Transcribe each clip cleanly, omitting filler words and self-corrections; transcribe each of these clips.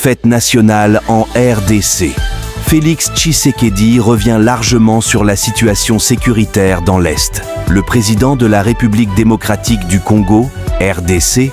fête nationale en RDC. Félix Tshisekedi revient largement sur la situation sécuritaire dans l'Est. Le président de la République démocratique du Congo, RDC,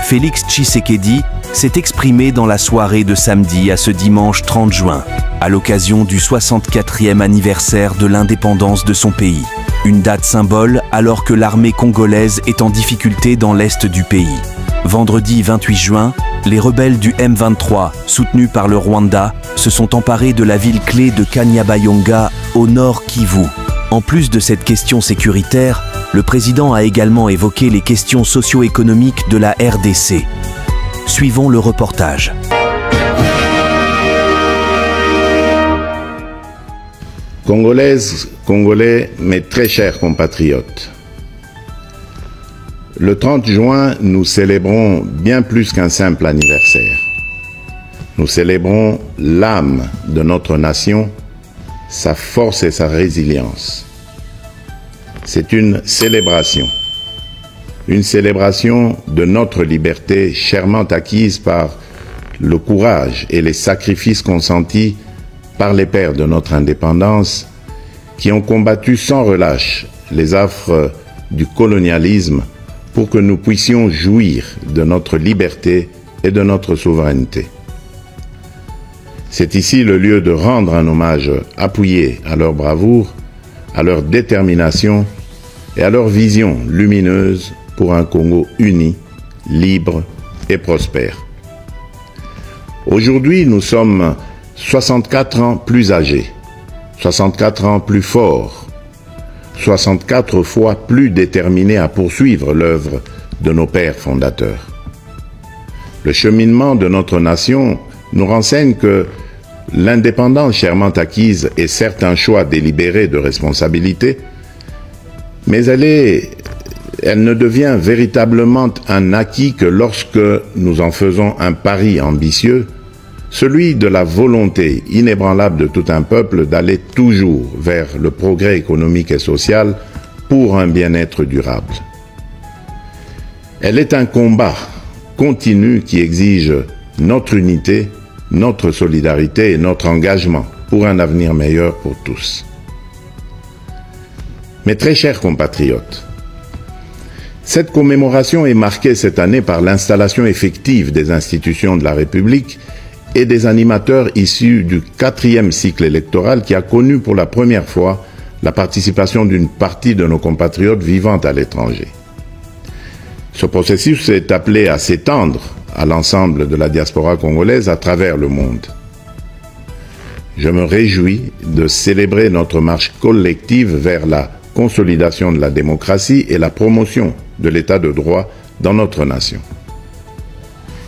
Félix Tshisekedi, s'est exprimé dans la soirée de samedi à ce dimanche 30 juin, à l'occasion du 64e anniversaire de l'indépendance de son pays. Une date symbole alors que l'armée congolaise est en difficulté dans l'Est du pays. Vendredi 28 juin, les rebelles du M23, soutenus par le Rwanda, se sont emparés de la ville clé de Kanyabayonga, au nord Kivu. En plus de cette question sécuritaire, le président a également évoqué les questions socio-économiques de la RDC. Suivons le reportage. Congolaises, Congolais, mes très chers compatriotes, le 30 juin, nous célébrons bien plus qu'un simple anniversaire. Nous célébrons l'âme de notre nation, sa force et sa résilience. C'est une célébration de notre liberté chèrement acquise par le courage et les sacrifices consentis par les pères de notre indépendance qui ont combattu sans relâche les affres du colonialisme pour que nous puissions jouir de notre liberté et de notre souveraineté. C'est ici le lieu de rendre un hommage appuyé à leur bravoure, à leur détermination et à leur vision lumineuse pour un Congo uni, libre et prospère. Aujourd'hui, nous sommes 64 ans plus âgés, 64 ans plus forts, 64 fois plus déterminés à poursuivre l'œuvre de nos pères fondateurs. Le cheminement de notre nation nous renseigne que l'indépendance chèrement acquise est certes un choix délibéré de responsabilité, mais elle ne devient véritablement un acquis que lorsque nous en faisons un pari ambitieux, celui de la volonté inébranlable de tout un peuple d'aller toujours vers le progrès économique et social pour un bien-être durable. Elle est un combat continu qui exige notre unité, notre solidarité et notre engagement pour un avenir meilleur pour tous. Mes très chers compatriotes, cette commémoration est marquée cette année par l'installation effective des institutions de la République et des animateurs issus du 4e cycle électoral qui a connu pour la première fois la participation d'une partie de nos compatriotes vivant à l'étranger. Ce processus est appelé à s'étendre à l'ensemble de la diaspora congolaise à travers le monde. Je me réjouis de célébrer notre marche collective vers la consolidation de la démocratie et la promotion de l'état de droit dans notre nation.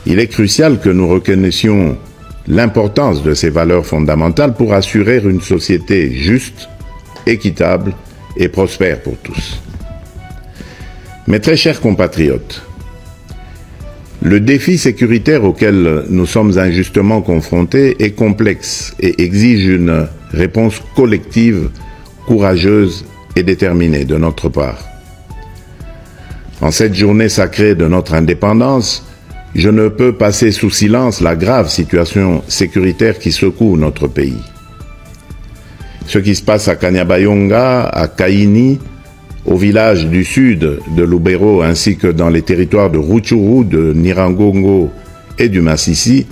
Il est crucial que nous reconnaissions l'importance de ces valeurs fondamentales pour assurer une société juste, équitable et prospère pour tous. Mes très chers compatriotes, le défi sécuritaire auquel nous sommes injustement confrontés est complexe et exige une réponse collective, courageuse et déterminée de notre part. En cette journée sacrée de notre indépendance, je ne peux passer sous silence la grave situation sécuritaire qui secoue notre pays. Ce qui se passe à Kanyabayonga, à Kaini, au village du sud de Lubero ainsi que dans les territoires de Rutshuru, de Nyiragongo et du Masisi,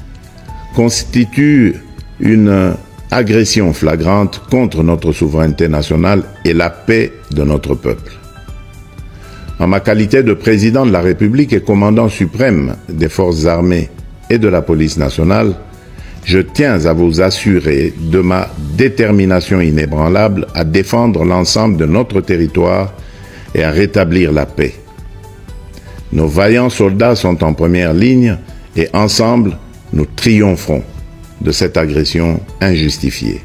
constitue une agression flagrante contre notre souveraineté nationale et la paix de notre peuple. En ma qualité de président de la République et commandant suprême des forces armées et de la police nationale, je tiens à vous assurer de ma détermination inébranlable à défendre l'ensemble de notre territoire et à rétablir la paix. Nos vaillants soldats sont en première ligne et ensemble, nous triompherons de cette agression injustifiée.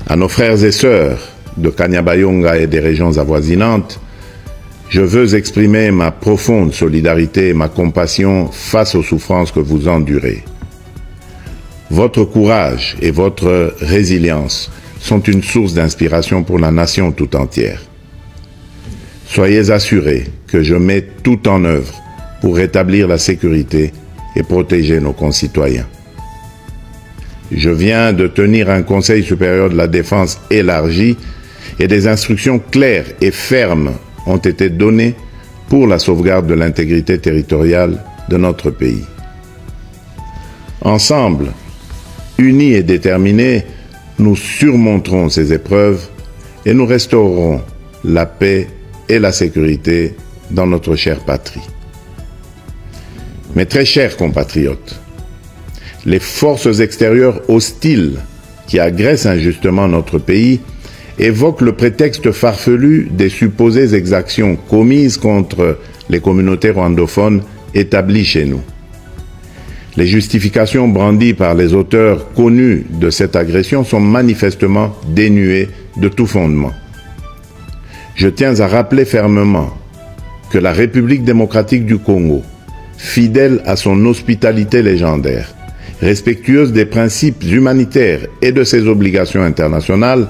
À nos frères et sœurs de Kanyabayonga et des régions avoisinantes, je veux exprimer ma profonde solidarité et ma compassion face aux souffrances que vous endurez. Votre courage et votre résilience sont une source d'inspiration pour la nation tout entière. Soyez assurés que je mets tout en œuvre pour rétablir la sécurité et protéger nos concitoyens. Je viens de tenir un Conseil supérieur de la défense élargi et des instructions claires et fermes ont été données pour la sauvegarde de l'intégrité territoriale de notre pays. Ensemble, unis et déterminés, nous surmonterons ces épreuves et nous restaurerons la paix et la sécurité dans notre chère patrie. Mes très chers compatriotes, les forces extérieures hostiles qui agressent injustement notre pays évoquent le prétexte farfelu des supposées exactions commises contre les communautés rwandophones établies chez nous. Les justifications brandies par les auteurs connus de cette agression sont manifestement dénuées de tout fondement. Je tiens à rappeler fermement que la République démocratique du Congo, fidèle à son hospitalité légendaire, respectueuse des principes humanitaires et de ses obligations internationales,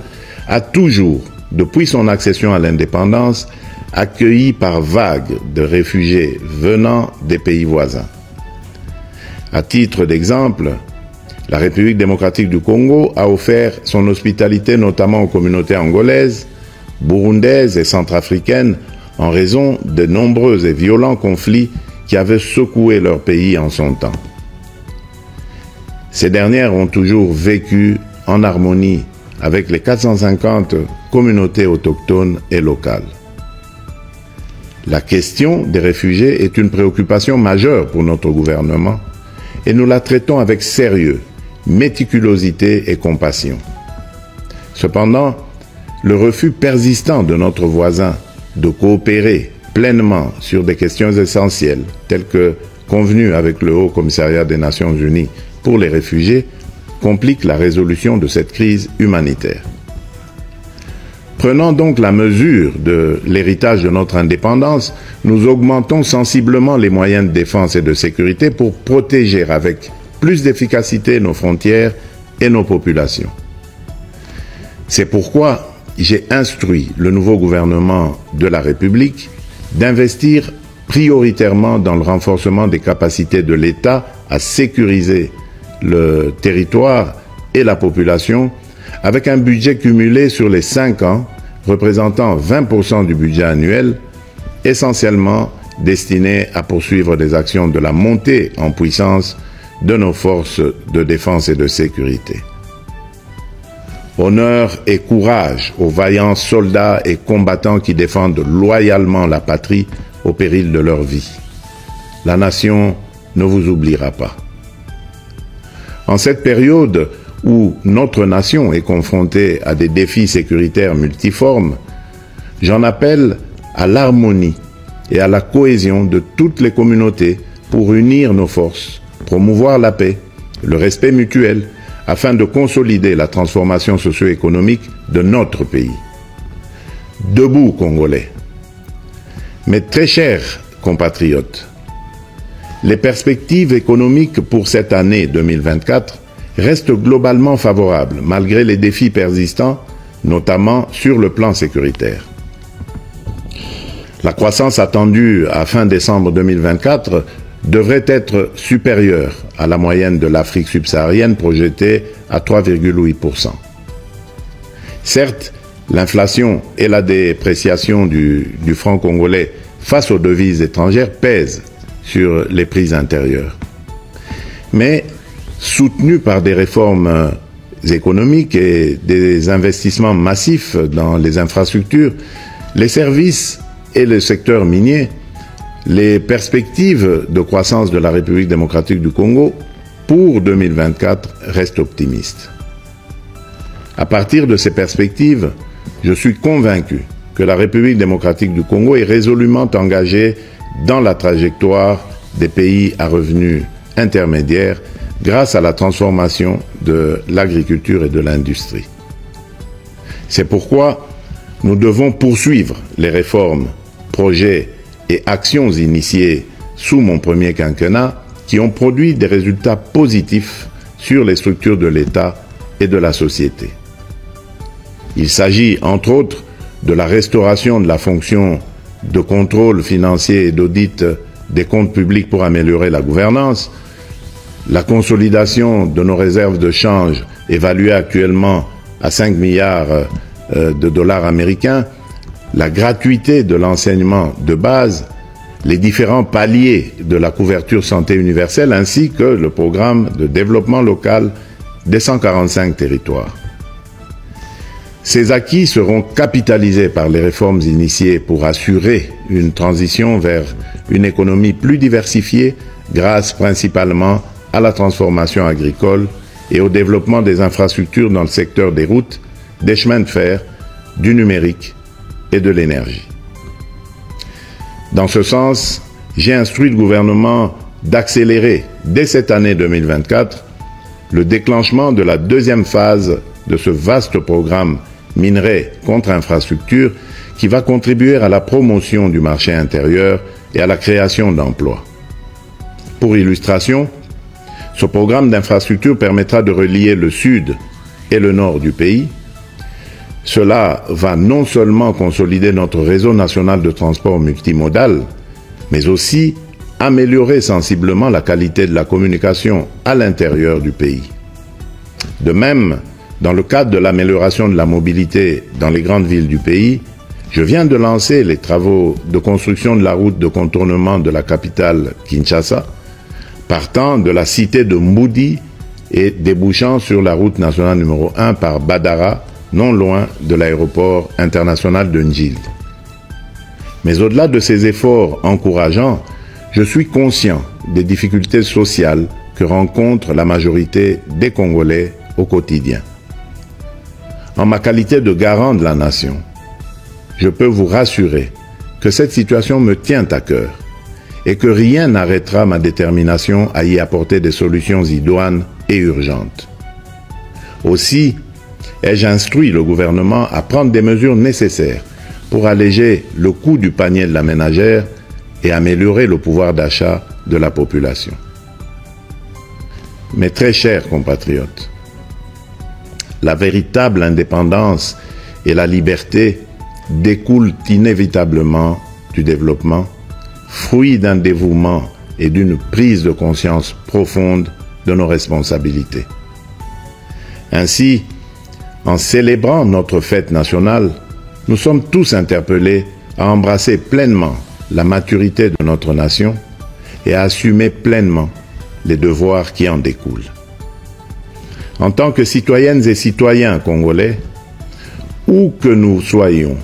a toujours, depuis son accession à l'indépendance, accueilli par vagues de réfugiés venant des pays voisins. À titre d'exemple, la République démocratique du Congo a offert son hospitalité notamment aux communautés angolaises, burundaises et centrafricaines en raison de nombreux et violents conflits qui avaient secoué leur pays en son temps. Ces dernières ont toujours vécu en harmonie avec les 450 communautés autochtones et locales. La question des réfugiés est une préoccupation majeure pour notre gouvernement et nous la traitons avec sérieux, méticulosité et compassion. Cependant, le refus persistant de notre voisin de coopérer pleinement sur des questions essentielles telles que convenues avec le Haut Commissariat des Nations Unies pour les réfugiés complique la résolution de cette crise humanitaire. Prenant donc la mesure de l'héritage de notre indépendance, nous augmentons sensiblement les moyens de défense et de sécurité pour protéger avec plus d'efficacité nos frontières et nos populations. C'est pourquoi j'ai instruit le nouveau gouvernement de la République d'investir prioritairement dans le renforcement des capacités de l'État à sécuriser le territoire et la population avec un budget cumulé sur les 5 ans représentant 20% du budget annuel, essentiellement destiné à poursuivre des actions de la montée en puissance de nos forces de défense et de sécurité. Honneur et courage aux vaillants soldats et combattants qui défendent loyalement la patrie au péril de leur vie. La nation ne vous oubliera pas. En cette période où notre nation est confrontée à des défis sécuritaires multiformes, j'en appelle à l'harmonie et à la cohésion de toutes les communautés pour unir nos forces, promouvoir la paix, le respect mutuel, afin de consolider la transformation socio-économique de notre pays. Debout, Congolais. Mes très chers compatriotes, les perspectives économiques pour cette année 2024 restent globalement favorables, malgré les défis persistants, notamment sur le plan sécuritaire. La croissance attendue à fin décembre 2024 devrait être supérieure à la moyenne de l'Afrique subsaharienne projetée à 3,8%. Certes, l'inflation et la dépréciation du franc congolais face aux devises étrangères pèsent sur les prix intérieurs. Mais, soutenus par des réformes économiques et des investissements massifs dans les infrastructures, les services et le secteur minier, les perspectives de croissance de la République démocratique du Congo pour 2024 restent optimistes. À partir de ces perspectives, je suis convaincu que la République démocratique du Congo est résolument engagée dans la trajectoire des pays à revenus intermédiaires grâce à la transformation de l'agriculture et de l'industrie. C'est pourquoi nous devons poursuivre les réformes, projets et actions initiées sous mon premier quinquennat qui ont produit des résultats positifs sur les structures de l'État et de la société. Il s'agit, entre autres, de la restauration de la fonction de contrôle financier et d'audit des comptes publics pour améliorer la gouvernance, la consolidation de nos réserves de change évaluées actuellement à 5 milliards de dollars américains, la gratuité de l'enseignement de base, les différents paliers de la couverture santé universelle ainsi que le programme de développement local des 145 territoires. Ces acquis seront capitalisés par les réformes initiées pour assurer une transition vers une économie plus diversifiée grâce principalement à la transformation agricole et au développement des infrastructures dans le secteur des routes, des chemins de fer, du numérique et de l'énergie. Dans ce sens, j'ai instruit le gouvernement d'accélérer dès cette année 2024 le déclenchement de la deuxième phase de ce vaste programme minerai contre infrastructure qui va contribuer à la promotion du marché intérieur et à la création d'emplois. Pour illustration, ce programme d'infrastructure permettra de relier le sud et le nord du pays. Cela va non seulement consolider notre réseau national de transport multimodal, mais aussi améliorer sensiblement la qualité de la communication à l'intérieur du pays. De même, dans le cadre de l'amélioration de la mobilité dans les grandes villes du pays, je viens de lancer les travaux de construction de la route de contournement de la capitale Kinshasa, partant de la cité de Moudi et débouchant sur la route nationale numéro 1 par Badara, non loin de l'aéroport international de Njil. Mais au-delà de ces efforts encourageants, je suis conscient des difficultés sociales que rencontre la majorité des Congolais au quotidien. En ma qualité de garant de la nation, je peux vous rassurer que cette situation me tient à cœur et que rien n'arrêtera ma détermination à y apporter des solutions idoines et urgentes. Aussi, ai-je instruit le gouvernement à prendre des mesures nécessaires pour alléger le coût du panier de la ménagère et améliorer le pouvoir d'achat de la population. Mes très chers compatriotes, la véritable indépendance et la liberté découlent inévitablement du développement, fruit d'un dévouement et d'une prise de conscience profonde de nos responsabilités. Ainsi, en célébrant notre fête nationale, nous sommes tous interpellés à embrasser pleinement la maturité de notre nation et à assumer pleinement les devoirs qui en découlent. En tant que citoyennes et citoyens congolais, où que nous soyons,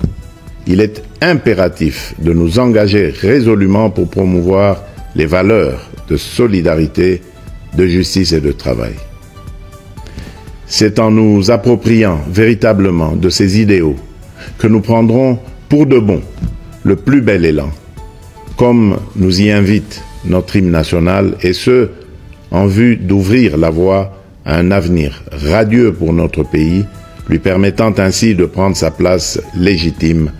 il est impératif de nous engager résolument pour promouvoir les valeurs de solidarité, de justice et de travail. C'est en nous appropriant véritablement de ces idéaux que nous prendrons pour de bon le plus bel élan, comme nous y invite notre hymne national, et ce, en vue d'ouvrir la voie à un avenir radieux pour notre pays, lui permettant ainsi de prendre sa place légitime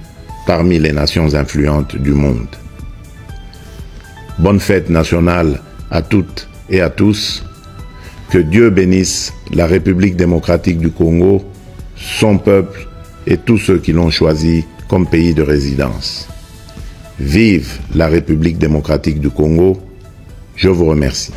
parmi les nations influentes du monde. Bonne fête nationale à toutes et à tous. Que Dieu bénisse la République démocratique du Congo, son peuple et tous ceux qui l'ont choisi comme pays de résidence. Vive la République démocratique du Congo. Je vous remercie.